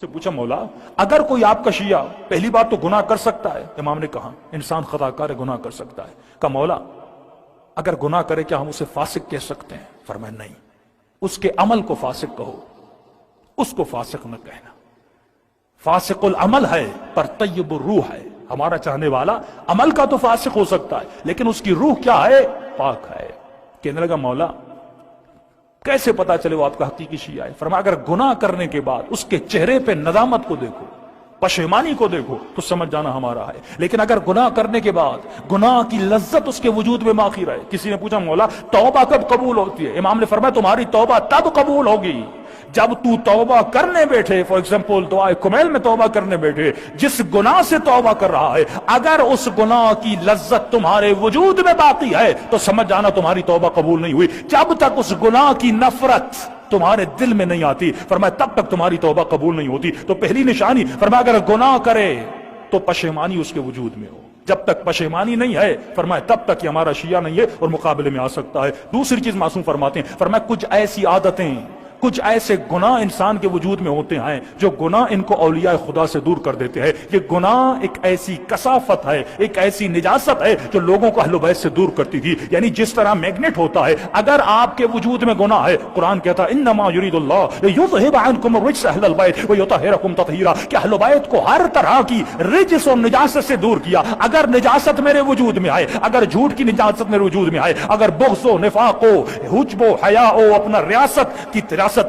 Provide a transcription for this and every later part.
سے پوچھا مولا اگر کوئی آپ کا شیعہ پہلی بات تو گناہ کر سکتا ہے؟ امام نے کہا انسان خطا کار ہے، گناہ کر سکتا ہے۔ کہا مولا اگر گناہ کرے کیا ہم اسے فاسق کہہ سکتے ہیں؟ فرمایا نہیں، اس کے عمل کو فاسق کہو، اس کو فاسق نہ کہنا۔ فاسق العمل ہے پر طیب الروح ہے، ہمارا چاہنے والا عمل کا تو فاسق ہو سکتا ہے لیکن اس کی روح کیا ہے؟ پاک ہے۔ کہنے لگا مولا کیسے پتا چلے وہ آپ کا حقیقی شیعہ ہے؟ فرمایا اگر گناہ کرنے کے بعد اس کے چہرے پہ ندامت کو دیکھو، پشیمانی کو دیکھو تو سمجھ جانا ہمارا ہے، لیکن اگر گناہ کرنے کے بعد گناہ کی لذت اس کے وجود میں باقی رہے۔ کسی نے پوچھا مولا توبہ کب قبول ہوتی ہے؟ امام نے فرمایا تمہاری توبہ تب قبول ہوگی جب تو توبہ کرنے بیٹھے، فار ایگزامپل دعائے کمیل میں توبہ کرنے بیٹھے، جس گناہ سے توبہ کر رہا ہے اگر اس گناہ کی لذت تمہارے وجود میں باقی ہے تو سمجھ جانا تمہاری توبہ قبول نہیں ہوئی۔ جب تک اس گناہ کی نفرت تمہارے دل میں نہیں آتی فرمایا تب تک تمہاری توبہ قبول نہیں ہوتی۔ تو پہلی نشانی فرمایا اگر گناہ کرے تو پشیمانی اس کے وجود میں ہو، جب تک پشیمانی نہیں ہے فرمایا تب تک یہ ہمارا شیعہ نہیں ہے اور مقابلے میں آ سکتا ہے۔ دوسری چیز معصوم فرماتے ہیں، فرمایا کچھ ایسی عادتیں، کچھ ایسے گناہ انسان کے وجود میں ہوتے ہیں جو گناہ ان کو اولیاء خدا سے دور کر دیتے ہیں۔ یہ گناہ ایک ایسی کثافت ہے، ایک ایسی نجاست ہے جو لوگوں کو اہل بیت سے دور کرتی تھی۔ یعنی جس طرح میگنیٹ ہوتا ہے، اگر آپ کے وجود میں گناہ ہے، قرآن کہتا ہے انما یرید اللہ لیذھب عنکم الرجس اہل البیت ویطہرکم تطہیرا، کہ اہل بیت کو ہر طرح کی رجس اور نجاست سے دور کیا۔ اگر نجاست میرے وجود میں آئے، اگر جھوٹ کی نجاست میرے وجود میں آئے، اگر بغض و نفاق و حجب و حیا و اپنا ریاست کی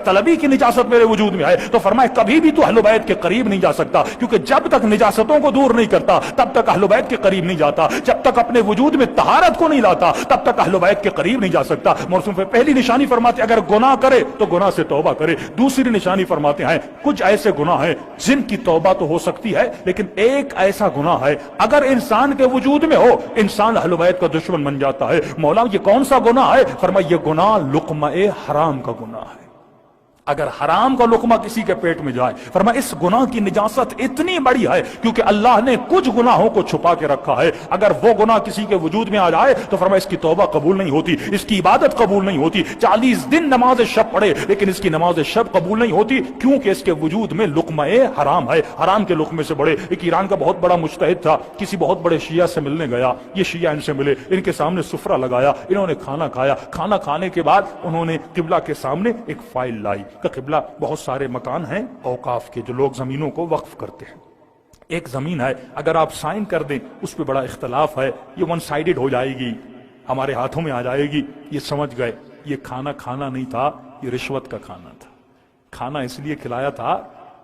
طلبی کی نجاست میرے وجود میں آئے تو فرمائے کبھی بھی تو اہل بیت کے قریب نہیں جا سکتا، کیونکہ جب تک نجاستوں کو دور نہیں کرتا تب تک اہل بیت کے قریب نہیں جاتا، جب تک اپنے وجود میں طہارت کو نہیں لاتا تب تک اہل بیت کے قریب نہیں جا سکتا۔ موسم پہ پہلی نشانی فرماتے اگر گناہ کرے تو گناہ سے توبہ کرے۔ دوسری نشانی فرماتے ہیں کچھ ایسے گناہ ہیں جن کی توبہ تو ہو سکتی ہے لیکن ایک ایسا گناہ ہے اگر انسان کے وجود میں ہو انسان اہل بیت کا دشمن بن جاتا ہے۔ مولا یہ کون سا گناہ ہے؟ فرمایا یہ گناہ لقمہ حرام کا گناہ ہے۔ اگر حرام کا لقمہ کسی کے پیٹ میں جائے فرمایا اس گناہ کی نجاست اتنی بڑی ہے کیونکہ اللہ نے کچھ گناہوں کو چھپا کے رکھا ہے، اگر وہ گناہ کسی کے وجود میں آ جائے تو فرمایا اس کی توبہ قبول نہیں ہوتی، اس کی عبادت قبول نہیں ہوتی، 40 دن نماز شب پڑھے لیکن اس کی نماز شب قبول نہیں ہوتی کیونکہ اس کے وجود میں لقمہ حرام ہے۔ حرام کے لقمے سے بڑے ایک ایران کا بہت بڑا مجتہد تھا، کسی بہت بڑے شیعہ سے ملنے گیا، یہ شیعہ ان سے ملے، ان کے سامنے سفرہ لگایا، انہوں نے کھانا کھایا، کھانا کھانے کے بعد انہوں نے قبلہ کے سامنے ایک فائل لائی کہ قبلہ بہت سارے مکان ہیں اوقاف کے جو لوگ زمینوں کو وقف کرتے ہیں، ایک زمین ہے اگر آپ سائن کر دیں اس پہ بڑا اختلاف ہے، یہ ون سائیڈڈ ہو جائے گی، ہمارے ہاتھوں میں آ جائے گی۔ یہ سمجھ گئے یہ کھانا کھانا نہیں تھا، یہ رشوت کا کھانا تھا۔ کھانا اس لیے کھلایا تھا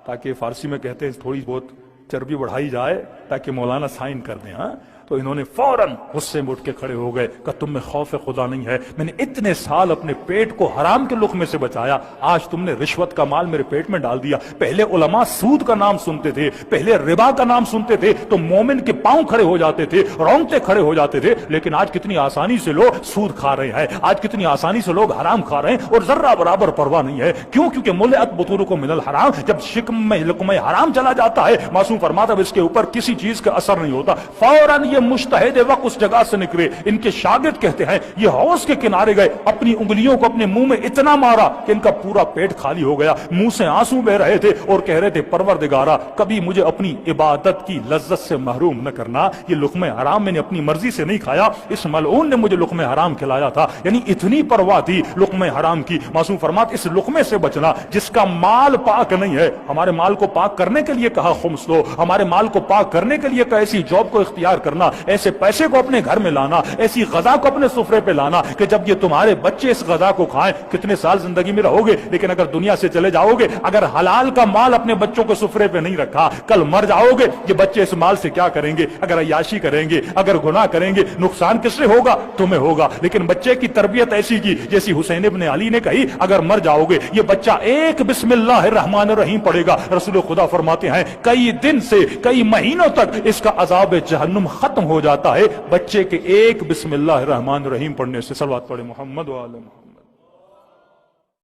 تاکہ فارسی میں کہتے ہیں تھوڑی بہت چربی بڑھائی جائے تاکہ مولانا سائن کر دیں۔ ہاں تو انہوں نے فوراً غصے میں اٹھ کے کھڑے ہو گئے کہ تم میں خوف خدا نہیں ہے، میں نے اتنے سال اپنے پیٹ کو حرام کے لقمے سے بچایا، آج تم نے رشوت کا مال میرے پیٹ میں ڈال دیا۔ پہلے علماء سود کا نام سنتے تھے، پہلے ربا کا نام سنتے تھے تو مومن کے پاؤں کھڑے ہو جاتے تھے، رونگٹے کھڑے ہو جاتے تھے، لیکن آج کتنی آسانی سے لوگ سود کھا رہے ہیں، آج کتنی آسانی سے لوگ حرام کھا رہے ہیں اور ذرہ برابر پرواہ نہیں ہے۔ کیوں؟ کیونکہ ملئت بطونکم من الحرام، جب شکم میں لقمہ حرام چلا جاتا ہے معصوم فرماتا ہے اس کے اوپر کسی چیز کا اثر نہیں ہوتا، فوراً یہ مجتہد وقت اس جگہ سے نکلے۔ ان کے شاگرد کہتے ہیں یہ حوض کے کنارے گئے، اپنی انگلیوں کو اپنے منہ میں اتنا مارا کہ ان کا پورا پیٹ خالی ہو گیا، منہ سے آنسو بہ رہے تھے اور کہہ رہے تھے پروردگارا کبھی مجھے اپنی عبادت کی لذت سے محروم نہ کرنا، یہ لقمہ حرام میں نے اپنی مرضی سے نہیں کھایا، اس ملعون نے مجھے لقمہ حرام کھلایا تھا۔ یعنی اتنی پرواہ تھی لقمہ حرام کی۔ معصوم فرمات اس لقمے سے بچنا جس کا مال پاک نہیں ہے، ہمارے مال کو پاک کرنے کے لیے کہا خمس دو، ہمارے مال کو پاک کرنے کے لیے کہا ایسی جاب کو اختیار کرنا، ایسے پیسے کو اپنے گھر میں لانا، ایسی غذا کو اپنے سفرے پہ لانا کہ جب یہ تمہارے بچے اس غذا کو کھائیں، کتنے سال زندگی میں رہو گے لیکن اگر دنیا سے چلے جاؤ گے، اگر حلال کا مال اپنے بچوں کو سفرے پہ نہیں رکھا، کل مر جاؤ گے، یہ بچے اس مال سے کیا کریں گے؟ اگر عیاشی کریں گے، اگر گناہ کریں گے، نقصان کس سے ہوگا؟ تمہیں ہوگا۔ لیکن بچے کی تربیت ایسی کی جیسی حسین ابن علی نے کہی، اگر مر جاؤ گے یہ بچہ ایک بسم اللہ الرحمن الرحیم پڑھے گا، رسول خدا فرماتے ہیں کئی دن سے کئی مہینوں تک اس کا عذاب جہنم ختم ہو جاتا ہے بچے کے ایک بسم اللہ الرحمن الرحیم پڑھنے سے۔ صلوات پڑھے محمد و آل محمد۔